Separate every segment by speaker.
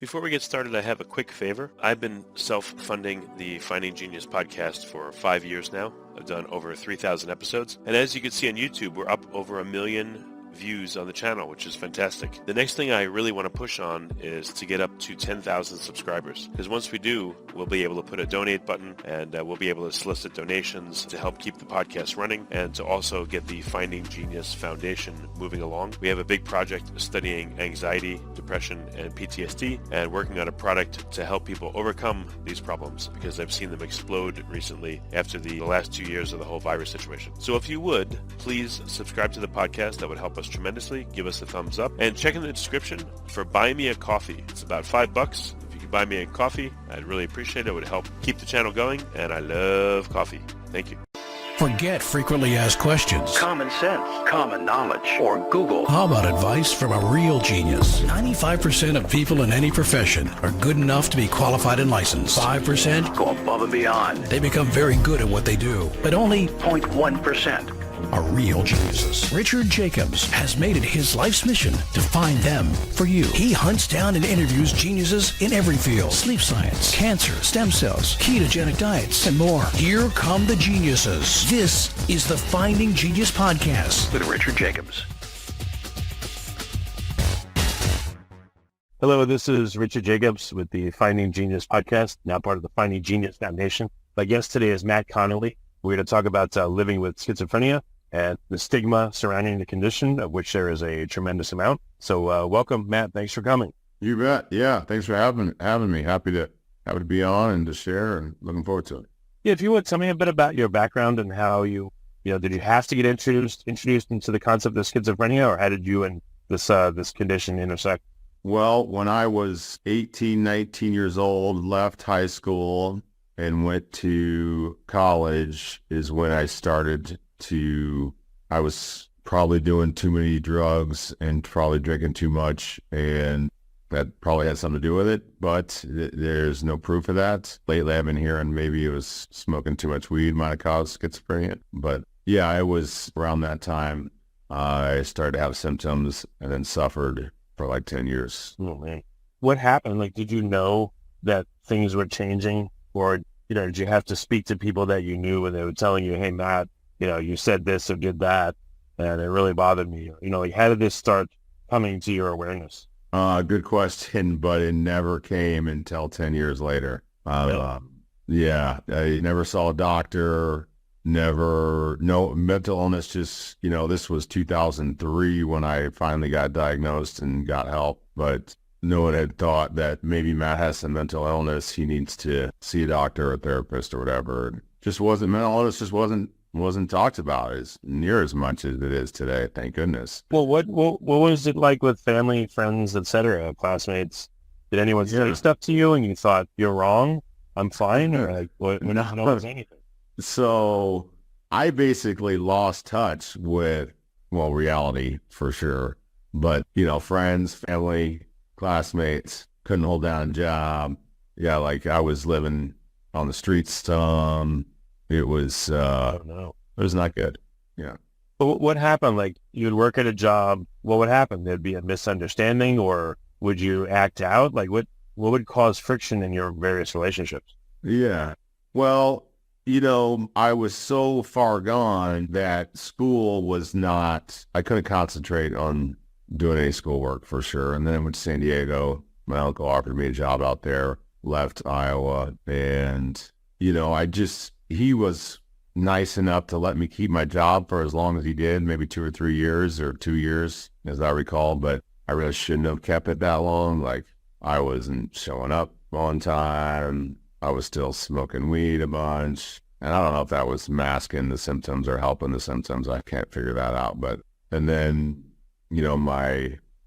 Speaker 1: Before we get started, I have a quick favor. I've been self-funding the Finding Genius podcast for 5 years now. I've done over 3,000 episodes. And as you can see on YouTube, we're up over 1 million views on the channel, which is fantastic. The next thing I really want to push on is to get up to 10,000 subscribers. Because once we do, we'll be able to put a donate button and we'll be able to solicit donations to help keep the podcast running and to also get the Finding Genius Foundation moving along. We have a big project studying anxiety, depression, and PTSD and working on a product to help people overcome these problems because I've seen them explode recently after the last 2 years of the whole virus situation. So if you would, please subscribe to the podcast. That would help us tremendously. Give us a thumbs up and check in the description for Buy Me a Coffee. It's about $5. If you could buy me a coffee, I'd really appreciate it. It would help keep the channel going, and I love coffee. Thank you.
Speaker 2: Forget frequently asked questions.
Speaker 3: Common sense, common knowledge, or Google.
Speaker 2: How about advice from a real genius? 95% of people in any profession are good enough to be qualified and licensed. 5%
Speaker 3: Go above and beyond.
Speaker 2: they become very good at what they do, but only
Speaker 3: 0.1%.
Speaker 2: are real geniuses. Richard Jacobs has made it his life's mission to find them for you. He hunts down and interviews geniuses in every field: sleep science, cancer, stem cells, ketogenic diets, and more. Here come the geniuses. This is the Finding Genius Podcast.
Speaker 3: With Richard Jacobs.
Speaker 4: Hello, this is Richard Jacobs with the Finding Genius Podcast, now part of the Finding Genius Foundation. My guest today is Matt Connolly. We're going to talk about living with schizophrenia and the stigma surrounding the condition, of which there is a tremendous amount. So welcome, Matt. Thanks for coming.
Speaker 5: You bet. Yeah. Thanks for having me. Happy to be on and to share, and looking forward to it.
Speaker 4: Yeah, if you would, tell me a bit about your background and how did you have to get introduced into the concept of schizophrenia, or how did you and this condition intersect?
Speaker 5: Well, when I was 18, 19 years old, left high school and went to college is when I was probably doing too many drugs and probably drinking too much, and that probably had something to do with it, but there's no proof of that. Lately I've been hearing maybe it was smoking too much weed might have caused schizophrenia. But yeah, I was around that time. I started to have symptoms and then suffered for like 10 years.
Speaker 4: Oh, man. What happened? Like, did you know that things were changing? Or, did you have to speak to people that you knew when they were telling you, hey, Matt, you said this or did that, and it really bothered me? Like, how did this start coming to your awareness?
Speaker 5: Good question, but it never came until 10 years later. Yeah, I never saw a doctor, no mental illness, just, this was 2003 when I finally got diagnosed and got help, but no one had thought that maybe Matt has some mental illness. He needs to see a doctor or a therapist or whatever. Just wasn't, mental illness just wasn't talked about as near as much as it is today. Thank goodness.
Speaker 4: Well, what was it like with family, friends, etc., classmates? Did anyone say stuff to you and you thought, you're wrong, I'm fine? Or like, what? No one said anything.
Speaker 5: So I basically lost touch with, reality for sure. But, friends, family, classmates, couldn't hold down a job. Yeah, like I was living on the streets. It was it was not good. Yeah.
Speaker 4: But what happened? Like, you'd work at a job. What would happen? There'd be a misunderstanding, or would you act out? Like, what would cause friction in your various relationships?
Speaker 5: Yeah. Well, I was so far gone that school was not, I couldn't concentrate on doing any schoolwork for sure. And then I went to San Diego. My uncle offered me a job out there, left Iowa. And, he was nice enough to let me keep my job for as long as he did, maybe 2 or 3 years or 2 years, as I recall. But I really shouldn't have kept it that long. Like, I wasn't showing up on time. I was still smoking weed a bunch. And I don't know if that was masking the symptoms or helping the symptoms. I can't figure that out. And then,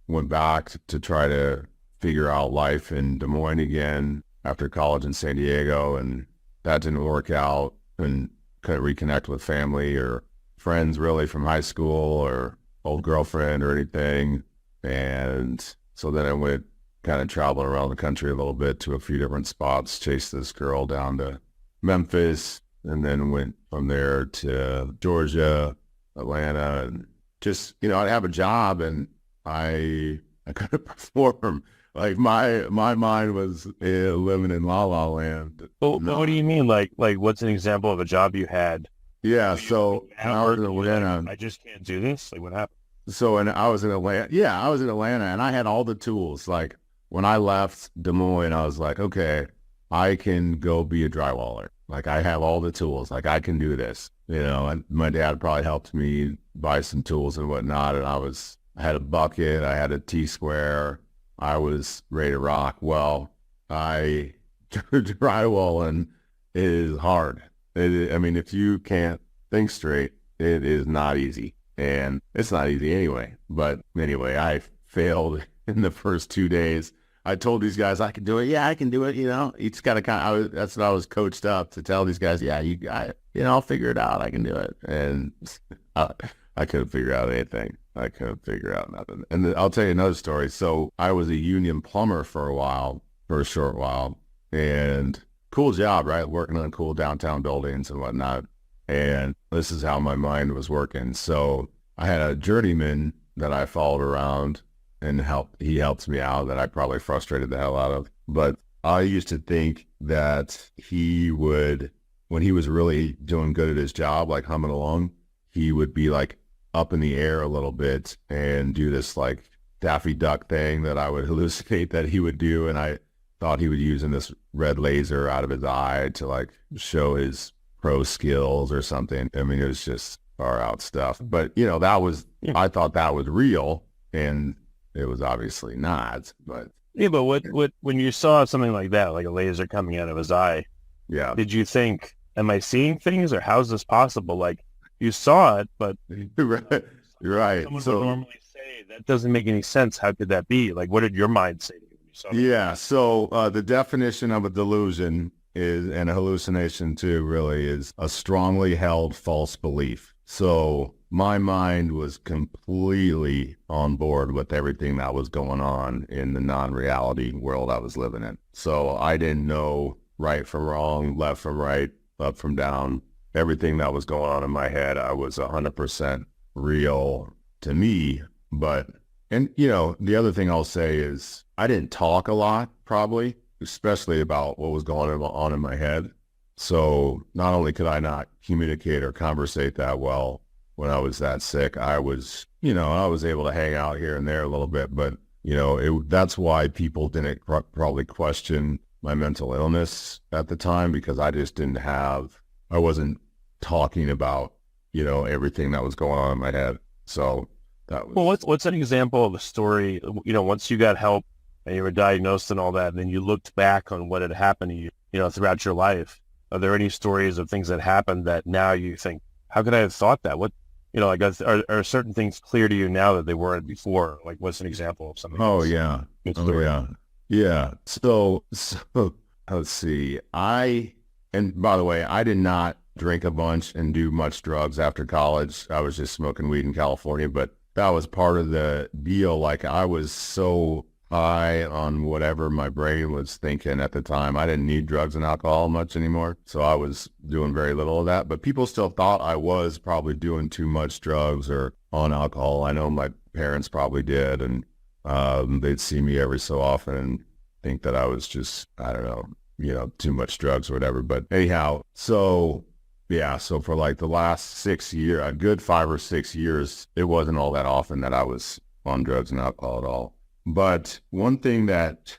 Speaker 5: went back to try to figure out life in Des Moines again after college in San Diego. And that didn't work out, and couldn't reconnect with family or friends really from high school or old girlfriend or anything. And so then I went kind of traveling around the country a little bit to a few different spots, chased this girl down to Memphis, and then went from there to Georgia, Atlanta, and just, I'd have a job and I couldn't perform Like my mind was living in La La Land.
Speaker 4: Well, what do you mean? Like what's an example of a job you had?
Speaker 5: Yeah, so I was in Atlanta.
Speaker 4: I just can't do this. Like what happened?
Speaker 5: So and I was in Atlanta. Yeah, I was in Atlanta, and I had all the tools. Like when I left Des Moines, I was like, okay, I can go be a drywaller. Like I have all the tools. Like I can do this. And my dad probably helped me buy some tools and whatnot. And I had a bucket. I had a T-square. I was ready to rock. Well, drywalling is hard. I mean, if you can't think straight, it is not easy. And it's not easy anyway. But anyway, I failed in the first 2 days. I told these guys I could do it. Yeah, I can do it. You just got to that's what I was coached up to tell these guys. Yeah, I'll figure it out. I can do it. And I couldn't figure out anything. I couldn't figure out nothing. And I'll tell you another story. So I was a union plumber for a short while, and cool job, right? Working on cool downtown buildings and whatnot. And this is how my mind was working. So I had a journeyman that I followed around and he helped me out that I probably frustrated the hell out of. But I used to think that he would, when he was really doing good at his job, like humming along, he would be like up in the air a little bit and do this like Daffy Duck thing that I would hallucinate that he would do. And I thought he was using this red laser out of his eye to like show his pro skills or something. I mean, it was just far out stuff. But, I thought that was real, and it was obviously not. But
Speaker 4: yeah, but what when you saw something like that, like a laser coming out of his eye,
Speaker 5: yeah,
Speaker 4: did you think, am I seeing things, or how's this possible? Like you saw it, but
Speaker 5: right.
Speaker 4: Someone
Speaker 5: So
Speaker 4: would normally say that doesn't make any sense. How could that be? Like, what did your mind say to you when you saw it?
Speaker 5: Yeah. So the definition of a delusion and a hallucination too, really, is a strongly held false belief. So my mind was completely on board with everything that was going on in the non-reality world I was living in. So I didn't know right from wrong, left from right, up from down. Everything that was going on in my head, I was 100% real to me. And the other thing I'll say is I didn't talk a lot, probably, especially about what was going on in my head. So not only could I not communicate or conversate that well when I was that sick, I was able to hang out here and there a little bit, but that's why people didn't probably question my mental illness at the time, because I just I wasn't talking about, everything that was going on in my head. So that was...
Speaker 4: Well, what's an example of a story, once you got help and you were diagnosed and all that, and then you looked back on what had happened to you, throughout your life? Are there any stories of things that happened that now you think, how could I have thought that? What, like, are certain things clear to you now that they weren't before? Like, what's an example of something?
Speaker 5: Oh, yeah. Oh, yeah. Yeah. So let's see. And by the way, I did not drink a bunch and do much drugs after college. I was just smoking weed in California, but that was part of the deal. Like, I was so high on whatever my brain was thinking at the time. I didn't need drugs and alcohol much anymore, so I was doing very little of that. But people still thought I was probably doing too much drugs or on alcohol. I know my parents probably did, and they'd see me every so often and think that I was just, I don't know, too much drugs or whatever. But anyhow, so for like the last 6 years, a good 5 or 6 years, it wasn't all that often that I was on drugs and alcohol at all. But one thing that,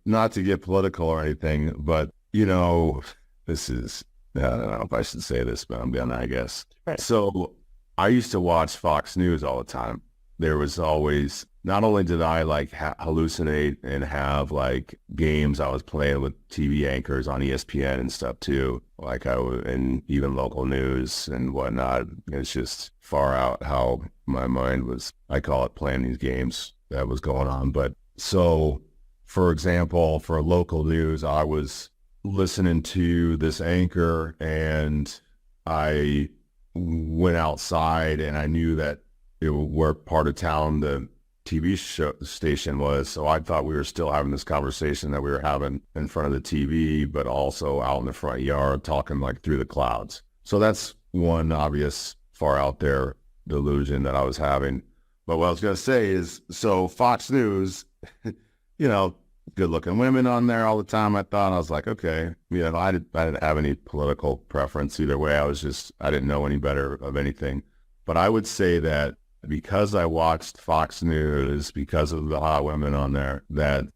Speaker 5: not to get political or anything, but, this is, I don't know if I should say this, but I'm gonna, I guess.
Speaker 4: Right.
Speaker 5: So I used to watch Fox News all the time. There was always, not only did I like hallucinate and have like games I was playing with TV anchors on ESPN and stuff too, like and even local news and whatnot. It's just far out how my mind was, I call it, playing these games that was going on. But so, for example, for local news, I was listening to this anchor and I went outside and I knew that where part of town the TV station was. So I thought we were still having this conversation that we were having in front of the TV, but also out in the front yard talking like through the clouds. So that's one obvious far out there delusion that I was having. But what I was going to say is, so Fox News, you know, good looking women on there all the time. I was like, okay, I didn't have any political preference either way. I didn't know any better of anything. But I would say that because I watched Fox News, because of the hot women on there, that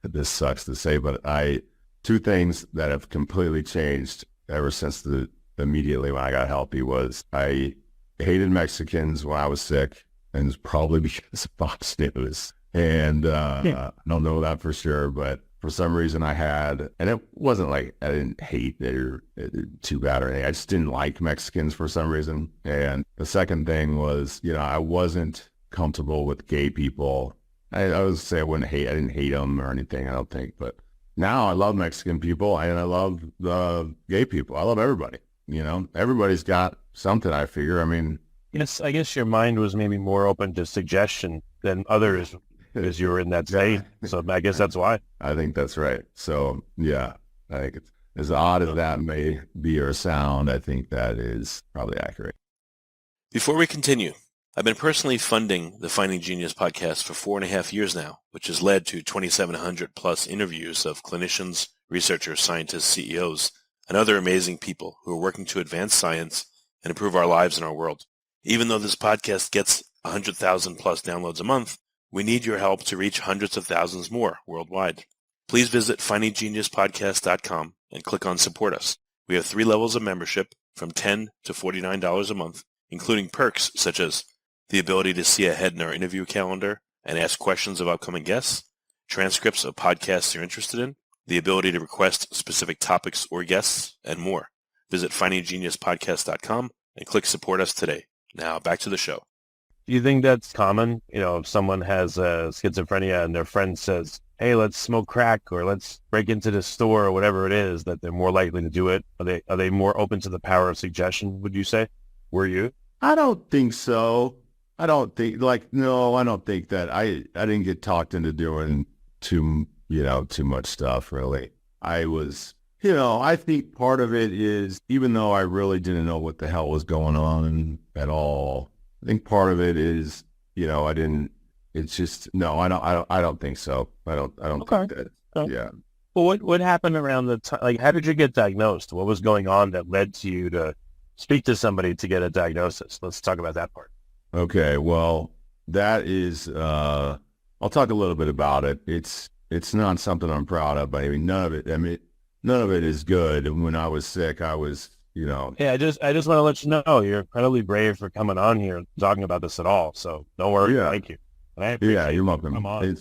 Speaker 5: this sucks to say, but two things that have completely changed ever since immediately when I got healthy was I hated Mexicans when I was sick, and it's probably because of Fox News. And I don't know that for sure, but for some reason I had, and it wasn't like I didn't hate it or too bad or anything. I just didn't like Mexicans for some reason. And the second thing was, I wasn't comfortable with gay people. I would say I didn't hate them or anything, I don't think. But now I love Mexican people and I love the gay people. I love everybody. Everybody's got something, I figure. I mean,
Speaker 4: yes, I guess your mind was maybe more open to suggestion than others as you were in that state. So I guess that's why.
Speaker 5: I think that's right. So yeah, I think it's as odd as that may be or sound, I think that is probably accurate.
Speaker 1: Before we continue, I've been personally funding the Finding Genius podcast for 4.5 years now, which has led to 2,700 plus interviews of clinicians, researchers, scientists, CEOs, and other amazing people who are working to advance science and improve our lives and our world. Even though this podcast gets 100,000 plus downloads a month, we need your help to reach hundreds of thousands more worldwide. Please visit findinggeniuspodcast.com and click on Support Us. We have 3 levels of membership from $10 to $49 a month, including perks such as the ability to see ahead in our interview calendar and ask questions of upcoming guests, transcripts of podcasts you're interested in, the ability to request specific topics or guests, and more. Visit findinggeniuspodcast.com and click Support Us today. Now back to the show.
Speaker 4: Do you think that's common? If someone has schizophrenia and their friend says, hey, let's smoke crack or let's break into the store or whatever it is, that they're more likely to do it? Are they more open to the power of suggestion, would you say? Were you?
Speaker 5: I don't think so. I don't think that. I didn't get talked into doing too much stuff, really. I was, I think part of it is, even though I really didn't know what the hell was going on at all, I think part of it is, I didn't, it's just, no, I don't think so. I don't think that.
Speaker 4: Okay.
Speaker 5: Yeah.
Speaker 4: Well, what happened around the time? Like, how did you get diagnosed? What was going on that led to you to speak to somebody to get a diagnosis? Let's talk about that part.
Speaker 5: Okay. Well, that is, I'll talk a little bit about it. It's not something I'm proud of, but none of it is good. And when I was sick, I was,
Speaker 4: Yeah, I just want to let you know you're incredibly brave for coming on here and talking about this at all. So don't worry.
Speaker 5: Yeah.
Speaker 4: Thank you. And I appreciate
Speaker 5: you're welcome.
Speaker 4: Come on.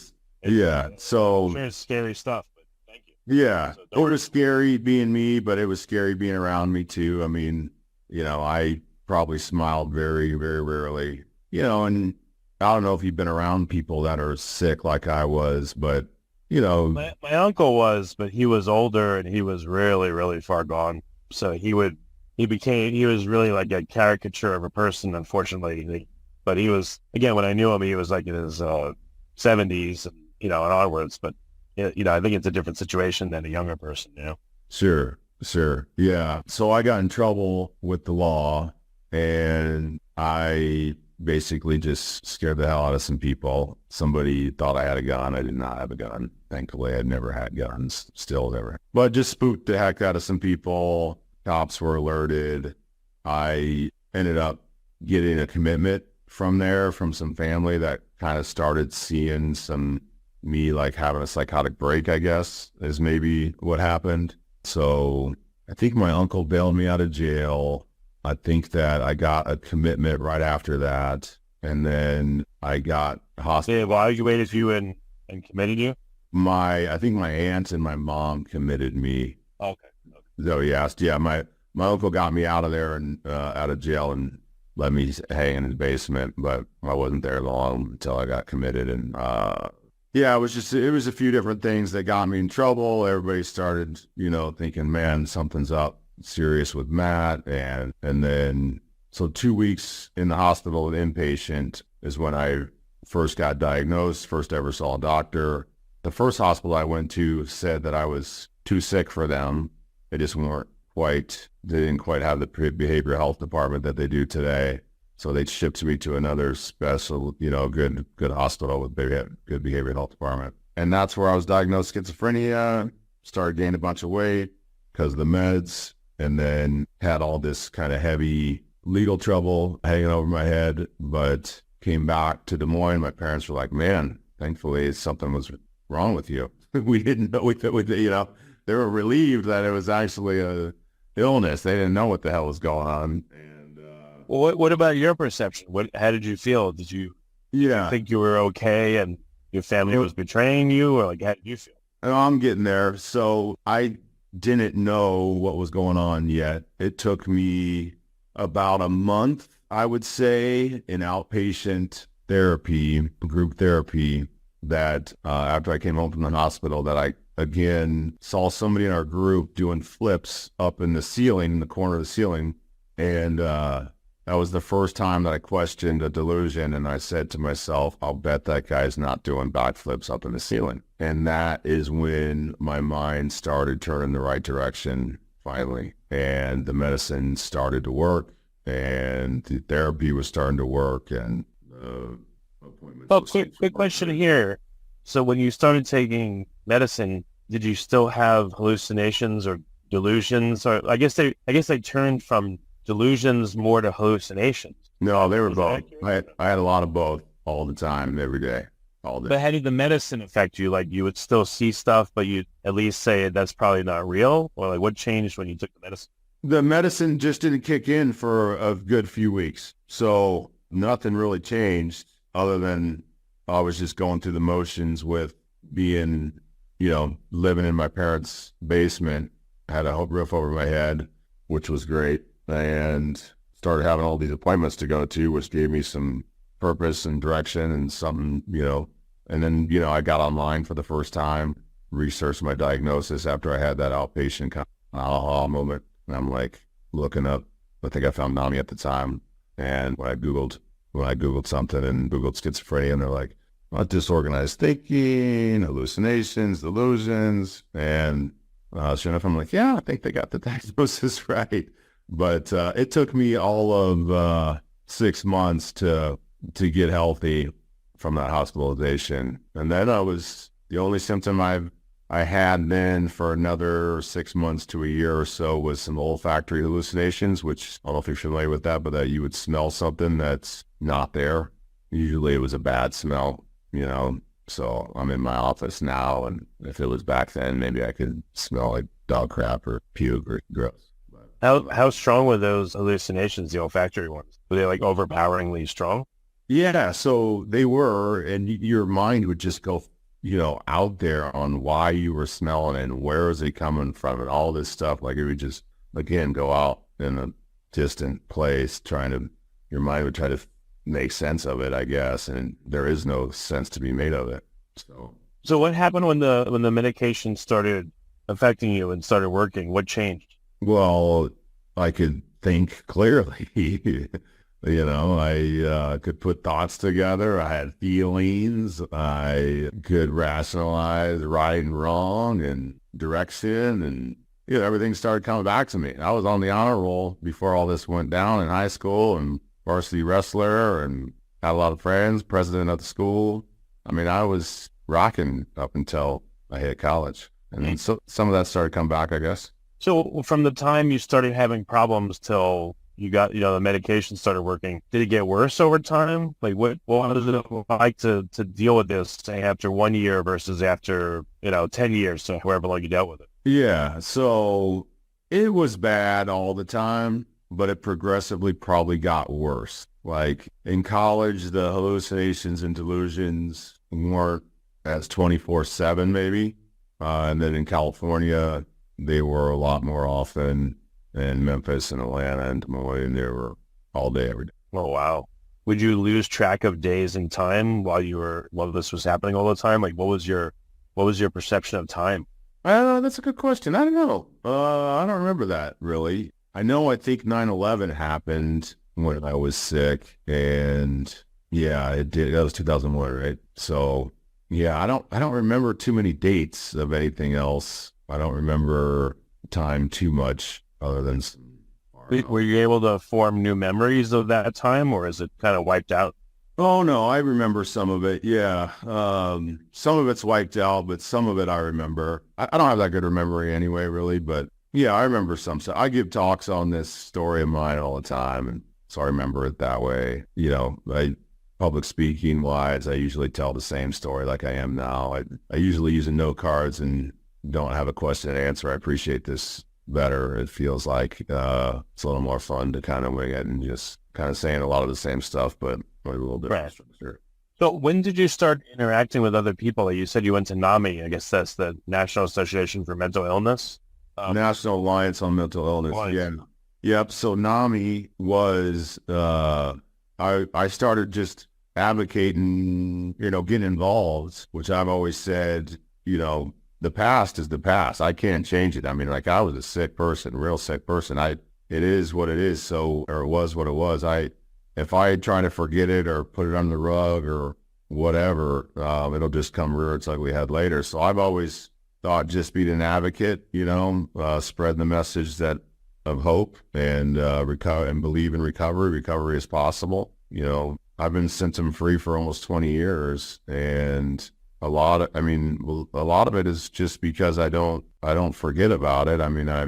Speaker 5: So
Speaker 4: sure it's scary stuff, but thank you.
Speaker 5: Yeah, it was scary being me, but it was scary being around me too. I mean, I probably smiled very, very rarely, and I don't know if you've been around people that are sick like I was, but,
Speaker 4: My uncle was, but he was older and he was really, really far gone. So he was really like a caricature of a person, unfortunately. But he was, again, when I knew him, he was like in his 70s, and onwards. But, I think it's a different situation than a younger person,
Speaker 5: Sure. Yeah. So I got in trouble with the law, and I basically just scared the hell out of some people. Somebody thought I had a gun. I did not have a gun. Thankfully, I'd never had guns, still never. But just spooked the heck out of some people. Cops were alerted. I ended up getting a commitment from some family that kind of started seeing me like having a psychotic break, I guess, is maybe what happened. So I think my uncle bailed me out of jail. I think that I got a commitment right after that. And then I got hospital.
Speaker 4: Yeah, well, you waited for you and committed you?
Speaker 5: I think my aunt and my mom committed me.
Speaker 4: Okay.
Speaker 5: So yeah, my uncle got me out of there and out of jail and let me hang in his basement, but I wasn't there long until I got committed. And it was a few different things that got me in trouble. Everybody started, thinking, man, something's up serious with Matt. And then, so 2 weeks in the hospital with inpatient is when I first got diagnosed, first ever saw a doctor. The first hospital I went to said that I was too sick for them. They just didn't quite have the behavioral health department that they do today. So they shipped me to another special, good hospital with good behavioral health department. And that's where I was diagnosed with schizophrenia, started gaining a bunch of weight because of the meds, and then had all this kind of heavy legal trouble hanging over my head, but came back to Des Moines. My parents were like, man, thankfully something was wrong with you. We didn't know, they were relieved that it was actually a illness. They didn't know what the hell was going on. And
Speaker 4: well, what about your perception? How did you feel? Did you think you were okay and your family was betraying you, or like how did you feel?
Speaker 5: I'm getting there. So I didn't know what was going on yet. It took me about a month, I would say, in outpatient therapy, group therapy, that after I came home from the hospital, that I again saw somebody in our group doing flips up in the ceiling, in the corner of the ceiling. And that was the first time that I questioned a delusion. And I said to myself, I'll bet that guy's not doing backflips up in the ceiling. And that is when my mind started turning the right direction, finally. And the medicine started to work, and the therapy was starting to work, and appointments.
Speaker 4: Oh, quick question here. So when you started taking medicine, did you still have hallucinations or delusions? Or I guess they turned from delusions more to hallucinations.
Speaker 5: No, they were both. I had a lot of both all the time, every day, all day.
Speaker 4: But how did the medicine affect you? Like you would still see stuff, but you'd at least say that's probably not real? Or like what changed when you took the medicine?
Speaker 5: The medicine just didn't kick in for a good few weeks. So nothing really changed other than I was just going through the motions with being, living in my parents' basement. I had a roof over my head, which was great, and started having all these appointments to go to, which gave me some purpose and direction and something, and then, I got online for the first time, researched my diagnosis after I had that outpatient kind of aha moment. And I'm like looking up, I think I found NAMI at the time. And when I Googled something and Googled schizophrenia, and they're like, disorganized thinking, hallucinations, delusions. And sure enough, I'm like, yeah, I think they got the diagnosis right. But it took me all of 6 months to get healthy from that hospitalization. And then the only symptom I had then for another 6 months to a year or so was some olfactory hallucinations, which I don't know if you're familiar with that, but that you would smell something that's not there. Usually it was a bad smell, so I'm in my office now, and if it was back then, maybe I could smell like dog crap or puke or gross.
Speaker 4: How strong were those hallucinations, the olfactory ones? Were they like overpoweringly strong?
Speaker 5: Yeah, so they were, and your mind would just go out there on why you were smelling it and where is it coming from and all this stuff. Like it would just, again, go out in a distant place your mind would try to make sense of it, I guess. And there is no sense to be made of it.
Speaker 4: So what happened when the medication started affecting you and started working? What changed?
Speaker 5: Well, I could think clearly. I could put thoughts together. I had feelings. I could rationalize right and wrong and direction, and everything started coming back to me. I was on the honor roll before all this went down in high school, and varsity wrestler, and had a lot of friends, president of the school. I mean, I was rocking up until I hit college, and then some of that started coming back, I guess.
Speaker 4: So from the time you started having problems till you got, the medication started working, did it get worse over time? Like what was it like to deal with this, say, after 1 year versus after, 10 years, so however long you dealt with it?
Speaker 5: Yeah. So it was bad all the time, but it progressively probably got worse. Like in college, the hallucinations and delusions weren't as 24/7 maybe. And then in California, they were a lot more often. In Memphis and Atlanta and Des Moines, they were all day, every day.
Speaker 4: Oh, wow. Would you lose track of days and time while this was happening all the time? Like, what was your perception of time?
Speaker 5: That's a good question. I don't know. I don't remember that really. I think 9/11 happened when I was sick, and yeah, it did. That was 2001, right? So yeah, I don't remember too many dates of anything else. I don't remember time too much other than some
Speaker 4: Were you able to form new memories of that time, or is it kind of wiped out?
Speaker 5: Oh no, I remember some of it. Yeah. Some of it's wiped out, but some of it I remember. I don't have that good a memory anyway, really, but yeah, I remember some stuff. I give talks on this story of mine all the time, and so I remember it that way. Public speaking wise, I usually tell the same story like I am now. I usually use note cards and don't have a question and answer. I appreciate this better. It feels like it's a little more fun to kind of wing it and just kind of saying a lot of the same stuff, but a little different structure.
Speaker 4: So when did you start interacting with other people? You said you went to NAMI. I guess that's the National Association for Mental Illness.
Speaker 5: National Alliance on Mental Illness.
Speaker 4: Alliance.
Speaker 5: Yeah. Yep. So NAMI was, I started just advocating, getting involved, which I've always said, the past is the past. I can't change it. I mean, like I was a sick person, real sick person. It is what it is. Or it was what it was. If I try to forget it or put it on the rug or whatever, it'll just come rear its ugly head later. So I've always thought just being an advocate, spread the message of hope and recover and believe in recovery. Recovery is possible. I've been symptom free for almost 20 years, and a lot of it is just because I don't forget about it. I mean, I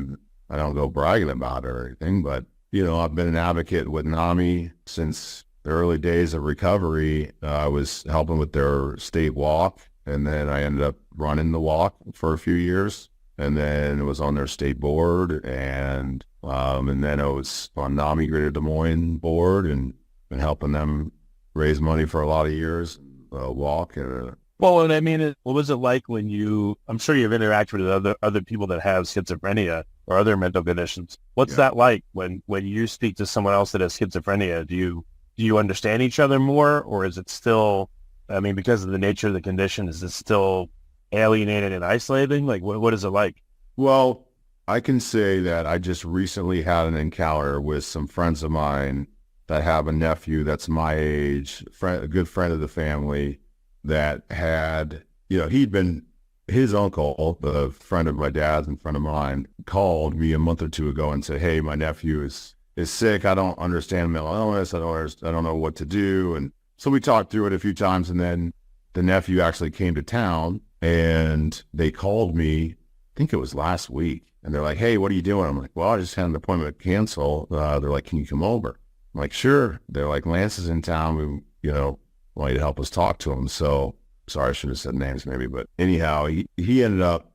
Speaker 5: don't go bragging about it or anything, but I've been an advocate with NAMI since the early days of recovery. I was helping with their state walk, and then I ended up running the walk for a few years, and then it was on their state board, and then I was on NAMI Greater Des Moines board and been helping them raise money for a lot of years, walk.
Speaker 4: Well, and I mean, what was it like when I'm sure you've interacted with other people that have schizophrenia or other mental conditions. What's that like when you speak to someone else that has schizophrenia? Do you understand each other more, or is it still, I mean, because of the nature of the condition, is it still alienated and isolating? Like, what is it like?
Speaker 5: Well, I can say that I just recently had an encounter with some friends of mine that have a nephew that's my age, a good friend of the family that had, his uncle, the friend of my dad's and friend of mine, called me a month or two ago and said, hey, my nephew is sick. I don't understand mental illness. I don't know what to do. And so we talked through it a few times, and then the nephew actually came to town and they called me, I think it was last week. And they're like, hey, what are you doing? I'm like, well, I just had an appointment cancel. They're like, can you come over? I'm like, sure. They're like, Lance is in town. We, want you to help us talk to him. So sorry, I should have said names maybe, but anyhow, he ended up,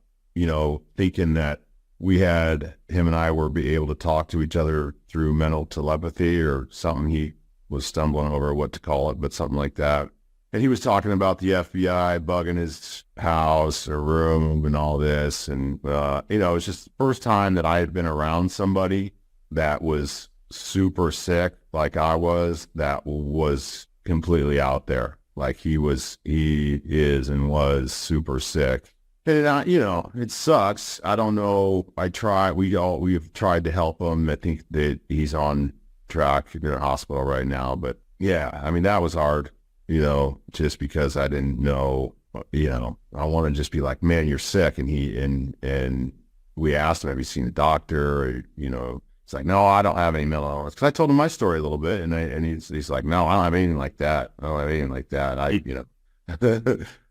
Speaker 5: thinking that him and I were be able to talk to each other through mental telepathy or something. He was stumbling over what to call it, but something like that. And he was talking about the FBI bugging his house or room and all this. And, it was just the first time that I had been around somebody that was super sick like I was, that was completely out there. Like he is and was super sick. And, it sucks. I don't know. We've tried to help him. I think that he's on track in a hospital right now. But yeah, I mean, that was hard, just because I didn't know, I want to just be like, man, you're sick. And we asked him, have you seen a doctor? Or, it's like, no, I don't have any mental illness. Because I told him my story a little bit, and he's like, no, I don't have anything like that. I don't have anything like that.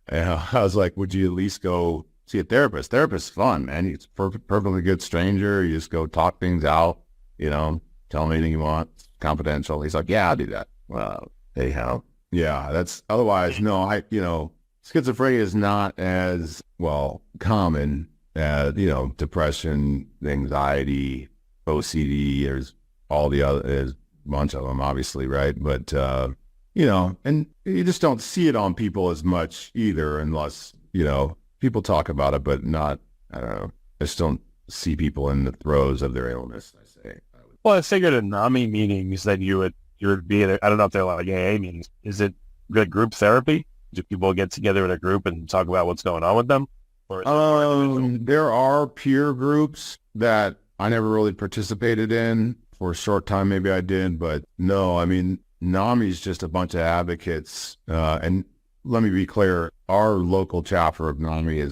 Speaker 5: And I was like, would you at least go see a therapist? Therapist's fun, man. He's a perfectly good stranger. You just go talk things out, tell him anything you want. It's confidential. He's like, yeah, I'll do that. Well, anyhow, yeah, that's otherwise, no, schizophrenia is not as, common as, depression, anxiety, OCD, there's all the other, there's a bunch of them, obviously, right? But, and you just don't see it on people as much either, unless, people talk about it, but not, I don't know, I just don't see people in the throes of their illness, I say.
Speaker 4: Well, I figured in NAMI meetings that you would be at, I don't know if they're like AA meetings. Is it good group therapy? Do people get together in a group and talk about what's going on with them? Or
Speaker 5: there are peer groups that I never really participated in. For a short time, maybe I did, but no, I mean, NAMI is just a bunch of advocates. And let me be clear, our local chapter of NAMI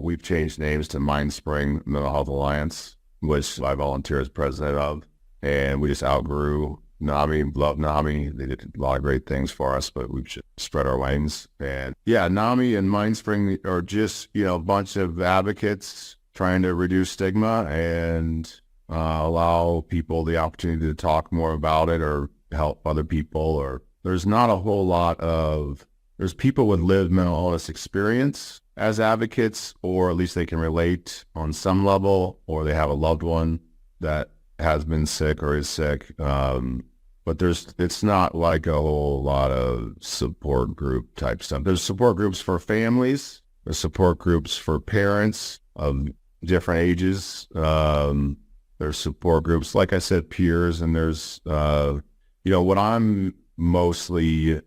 Speaker 5: we've changed names to Mindspring Mental Health Alliance, which I volunteer as president of. and we just outgrew NAMI, love NAMI. They did a lot of great things for us, but we should spread our wings. And yeah, NAMI and Mindspring are just, a bunch of advocates trying to reduce stigma and allow people the opportunity to talk more about it or help other people. Or there's not a whole lot of, there's people with lived mental illness experience as advocates, or at least they can relate on some level, or they have a loved one that has been sick or is sick. But it's not like a whole lot of support group type stuff. There's support groups for families. There's support groups for parents of different ages. There's support groups, like I said, peers, and there's, what I'm mostly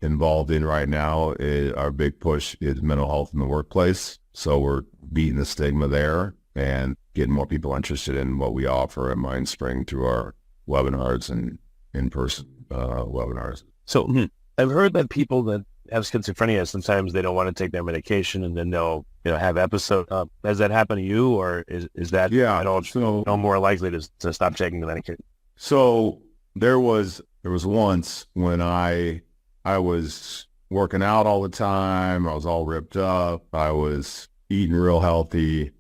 Speaker 5: involved in right now is our big push is mental health in the workplace. So we're beating the stigma there and getting more people interested in what we offer at Mindspring through our webinars and in-person webinars.
Speaker 4: So I've heard that people that have schizophrenia, sometimes they don't want to take their medication and then they'll, have episodes. Has that happened to you, or is that at all no more likely to stop taking the medication?
Speaker 5: So there was once when I was working out all the time. I was all ripped up. I was eating real healthy.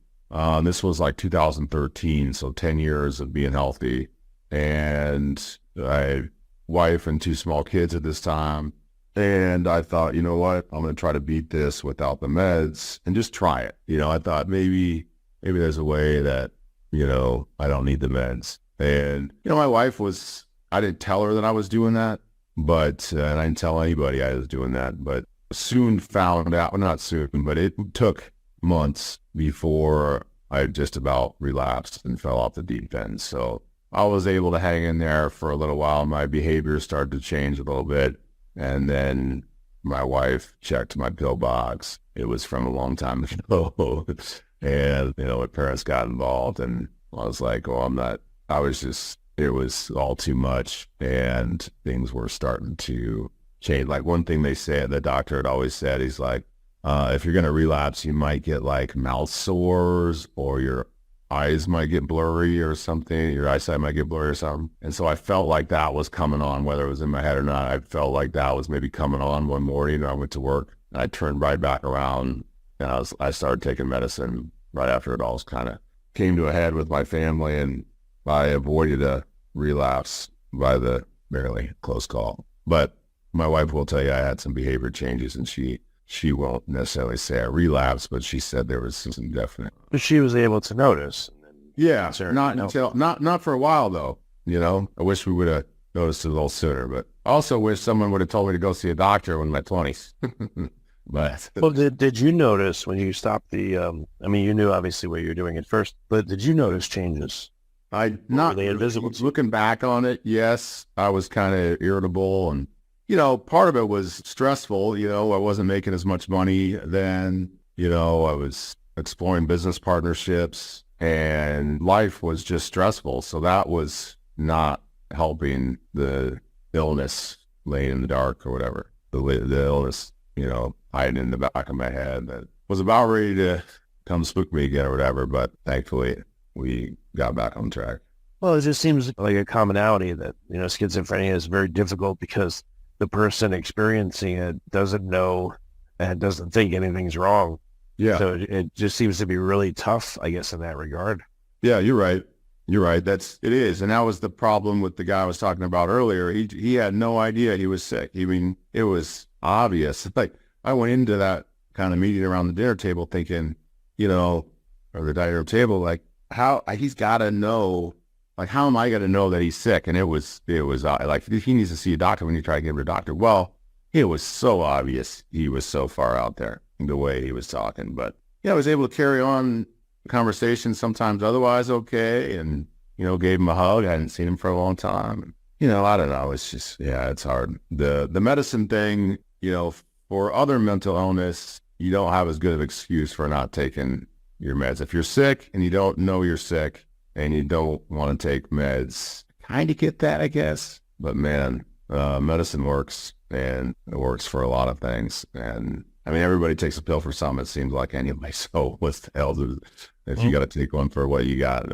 Speaker 5: This was like 2013, so 10 years of being healthy. And I had wife and 2 small kids at this time. And I thought, you know what, I'm going to try to beat this without the meds and just try it. I thought maybe there's a way that, I don't need the meds. And, my wife I didn't tell her that I was doing that, but, and I didn't tell anybody I was doing that, but soon found out, well, not soon, but it took months before I just about relapsed and fell off the deep end. So I was able to hang in there for a little while. My behavior started to change a little bit. And then my wife checked my pill box. It was from a long time ago. And, my parents got involved, and I was like, it was all too much, and things were starting to change. Like one thing the doctor had always said, he's like, if you're going to relapse, you might get like mouth sores, or your eyes might get blurry or something. Your eyesight might get blurry or something. And so I felt like that was coming on, whether it was in my head or not. I felt like that was maybe coming on one morning, and I went to work, and I turned right back around, and I started taking medicine right after it all kind of came to a head with my family, and I avoided a relapse by the barely close call. But my wife will tell you I had some behavior changes, and she won't necessarily say I relapsed, but she said there was some definite.
Speaker 4: But she was able to notice.
Speaker 5: Yeah, not for a while though. I wish we would have noticed it a little sooner, but I also wish someone would have told me to go see a doctor in my 20s. But
Speaker 4: well, did you notice when you stopped the? You knew obviously what you were doing at first, but did you notice changes?
Speaker 5: Not
Speaker 4: really invisible.
Speaker 5: Looking back on it, yes, I was kind of irritable, and part of it was stressful. I wasn't making as much money then. I was exploring business partnerships, and life was just stressful. So that was not helping the illness laying in the dark or whatever. The illness, hiding in the back of my head that was about ready to come spook me again or whatever. But thankfully, we got back on track.
Speaker 4: Well, it just seems like a commonality that, schizophrenia is very difficult because the person experiencing it doesn't know and doesn't think anything's wrong.
Speaker 5: Yeah.
Speaker 4: So it just seems to be really tough, I guess, in that regard.
Speaker 5: Yeah, you're right. It is. And that was the problem with the guy I was talking about earlier. He had no idea he was sick. It was obvious. Like I went into that kind of meeting around the dinner table thinking, or the dining room table, like how he's got to know, like, how am I going to know that he's sick? And it was like, he needs to see a doctor when you try to get him to a doctor. Well, it was so obvious. He was so far out there the way he was talking, but yeah, I was able to carry on the conversation sometimes otherwise okay. And, gave him a hug. I hadn't seen him for a long time. I don't know. It's just, it's hard. The medicine thing, for other mental illness, you don't have as good of an excuse for not taking your meds. If you're sick and you don't know you're sick and you don't want to take meds, kind of get that, I guess. But man, medicine works, and it works for a lot of things. And everybody takes a pill for some, it seems like, anyway. So what's the hell if you got to take one for what you got?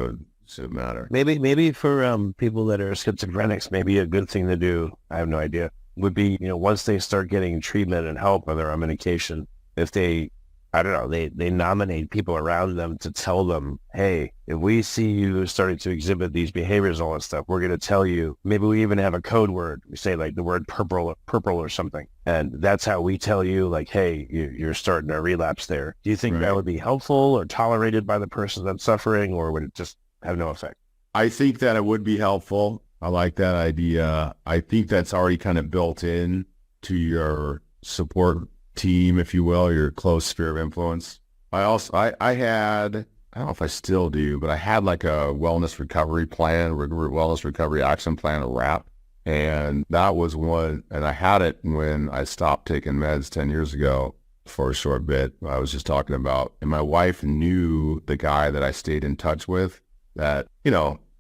Speaker 5: shouldn't matter.
Speaker 4: Maybe for people that are schizophrenics, maybe a good thing to do, I have no idea, would be, once they start getting treatment and help or they're on medication, if they, I don't know, they nominate people around them to tell them, hey, if we see you starting to exhibit these behaviors, all that stuff, we're going to tell you. Maybe we even have a code word. We say like the word purple or something. And that's how we tell you like, hey, you're starting to relapse there. Do you think that would be helpful or tolerated by the person that's suffering, or would it just have no effect?
Speaker 5: I think that it would be helpful. I like that idea. I think that's already kind of built in to your support team, if you will, your close sphere of influence. I had, I don't know if I still do, but I had like a wellness recovery plan, wellness recovery action plan, a WRAP. And that was one, and I had it when I stopped taking meds 10 years ago for a short bit. I was just talking about, and my wife knew the guy that I stayed in touch with that,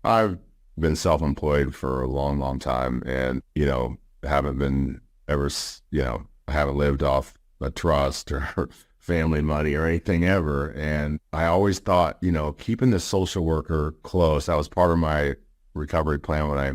Speaker 5: I've been self-employed for a long, long time and, haven't been ever, I haven't lived off a trust or family money or anything ever. And I always thought, keeping the social worker close, that was part of my recovery plan when I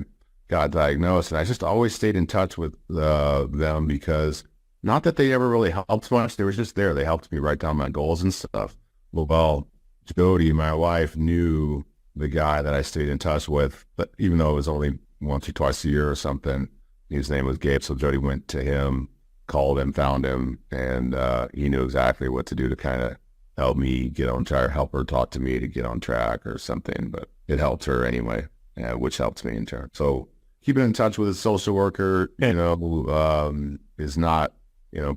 Speaker 5: got diagnosed. And I just always stayed in touch with them because not that they ever really helped much. They were just there. They helped me write down my goals and stuff. Well, Jody, my wife, knew the guy that I stayed in touch with, but even though it was only once or twice a year or something, his name was Gabe. So Jody went to him, called him, found him, and he knew exactly what to do to kind of help me get on track, or help her talk to me to get on track or something. But it helped her anyway, which helped me in turn. So keeping in touch with a social worker, is not,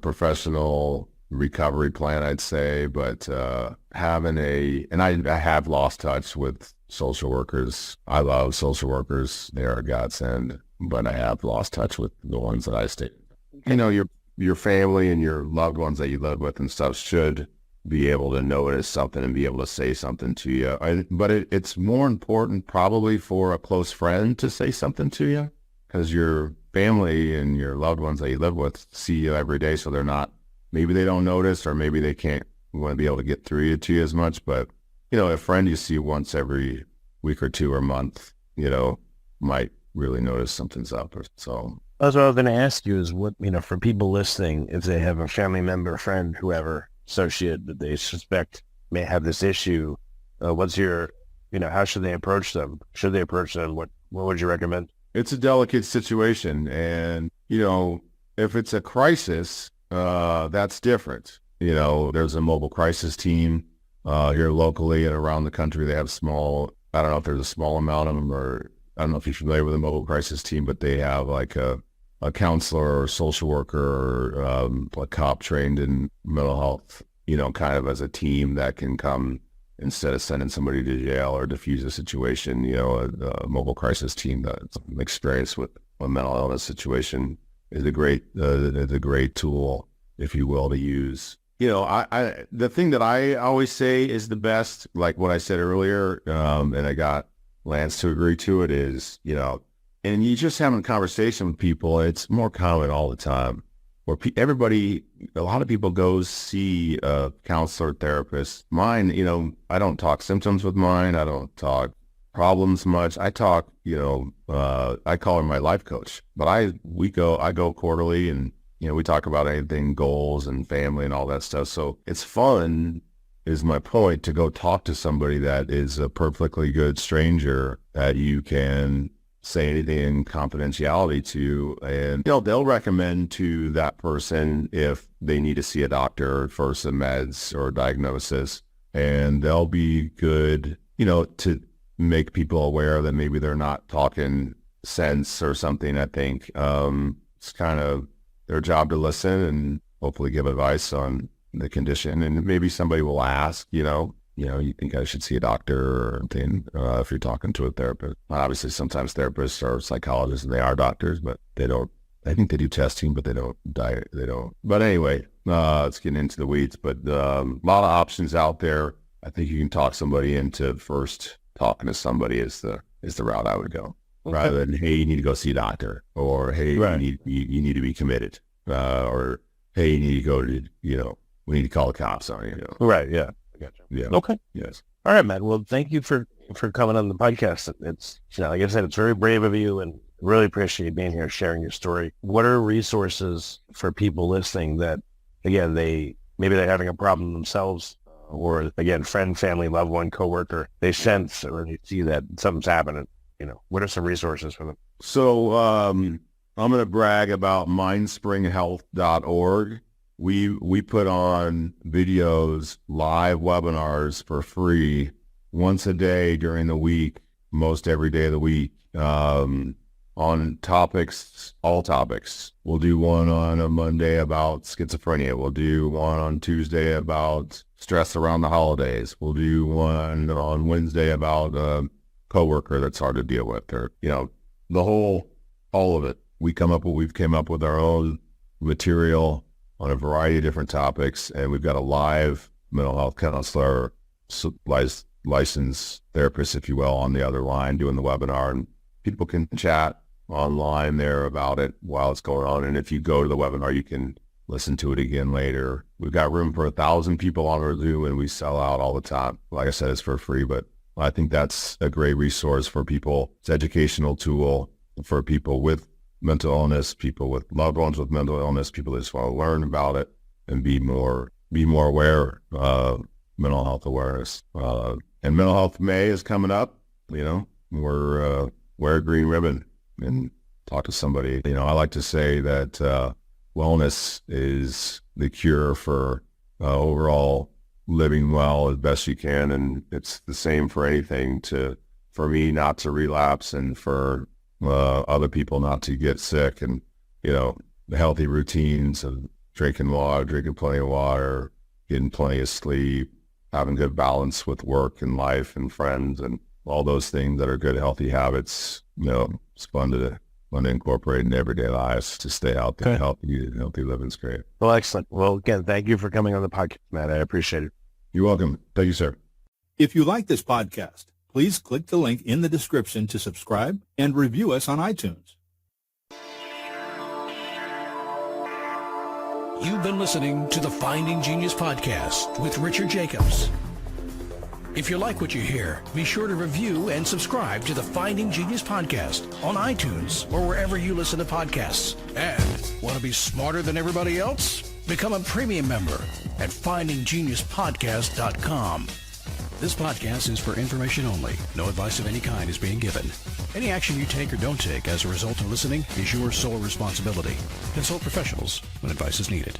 Speaker 5: professional recovery plan, I'd say, but having and I have lost touch with social workers. I love social workers. They are a godsend, but I have lost touch with the ones that I stayed. Your family and your loved ones that you live with and stuff should be able to notice something and be able to say something to you. But it's more important probably for a close friend to say something to you, because your family and your loved ones that you live with see you every day, so maybe they don't notice, or maybe they can't want to be able to get through to you as much. But, a friend you see once every week or two or month, might really notice something's up. So
Speaker 4: that's what I was going to ask you is what, for people listening, if they have a family member, friend, whoever, associate that they suspect may have this issue, what's your, how should they approach them? Should they approach them? What would you recommend?
Speaker 5: It's a delicate situation. And, if it's a crisis, that's different. There's a mobile crisis team here locally and around the country. They have I don't know if there's a small amount of them, or I don't know if you're familiar with a mobile crisis team, but they have like a counselor or social worker or a cop trained in mental health, kind of as a team that can come instead of sending somebody to jail or diffuse a situation. A mobile crisis team that's experienced with a mental illness situation is a great tool, if you will, to use. The thing that I always say is the best, like what I said earlier, and I got Lance to agree to it, is, and you just having a conversation with people, it's more common all the time, where a lot of people go see a counselor, therapist. Mine, I don't talk symptoms with mine. I don't talk problems much. I talk, I call her my life coach, but I go quarterly, and we talk about anything, goals and family and all that stuff. So it's fun, is my point, to go talk to somebody that is a perfectly good stranger that you can say anything in confidentiality to. And, they'll recommend to that person if they need to see a doctor for some meds or diagnosis. And they'll be good, to make people aware that maybe they're not talking sense or something. I think it's kind of their job to listen and hopefully give advice on the condition. And maybe somebody will ask, you think I should see a doctor or anything, if you're talking to a therapist. Obviously, sometimes therapists are psychologists and they are doctors, but they don't, I think they do testing, but they don't. But anyway, it's getting into the weeds, but a lot of options out there. I think you can talk somebody into first talking to somebody is the route I would go. Rather than, hey, you need to go see a doctor, or hey, you need to be committed, or hey, you need to go to, we need to call the cops on you.
Speaker 4: Right. Yeah. I gotcha.
Speaker 5: Yeah.
Speaker 4: Okay.
Speaker 5: Yes.
Speaker 4: All right, Matt. Well, thank you for for coming on the podcast. It's, like I said, it's very brave of you, and really appreciate being here, sharing your story. What are resources for people listening that, again, maybe they're having a problem themselves, or again, friend, family, loved one, coworker, they sense or they see that something's happening? What are some resources for them?
Speaker 5: So I'm going to brag about mindspringhealth.org. We put on videos, live webinars for free once a day during the week, most every day of the week, on topics, all topics. We'll do one on a Monday about schizophrenia. We'll do one on Tuesday about stress around the holidays. We'll do one on Wednesday about a coworker that's hard to deal with, or, all of it. We've come up with our own material on a variety of different topics, and we've got a live mental health counselor, licensed therapist, if you will, on the other line doing the webinar, and people can chat online there about it while it's going on. And if you go to the webinar, you can listen to it again later. We've got room for 1,000 people on our Zoom, and we sell out all the time. Like I said, it's for free, but I think that's a great resource for people. It's an educational tool for people with mental illness, people with loved ones with mental illness, people that just want to learn about it and be more aware of mental health awareness. And Mental Health May is coming up. Wear a green ribbon and talk to somebody. I like to say that wellness is the cure for overall living well as best you can, and it's the same for anything, for me not to relapse, and for other people not to get sick. And the healthy routines of drinking plenty of water, getting plenty of sleep, having good balance with work and life and friends, and all those things that are good healthy habits. It's fun to incorporate in everyday lives to stay healthy.
Speaker 4: Okay.
Speaker 5: Healthy living's great.
Speaker 4: Well, excellent. Well, again, thank you for coming on the podcast, Matt. I appreciate it.
Speaker 5: You're welcome. Thank you, sir.
Speaker 6: If you like this podcast, please click the link in the description to subscribe and review us on iTunes.
Speaker 2: You've been listening to the Finding Genius podcast with Richard Jacobs. If you like what you hear, be sure to review and subscribe to the Finding Genius podcast on iTunes or wherever you listen to podcasts. And want to be smarter than everybody else? Become a premium member at findinggeniuspodcast.com. This podcast is for information only. No advice of any kind is being given. Any action you take or don't take as a result of listening is your sole responsibility. Consult professionals when advice is needed.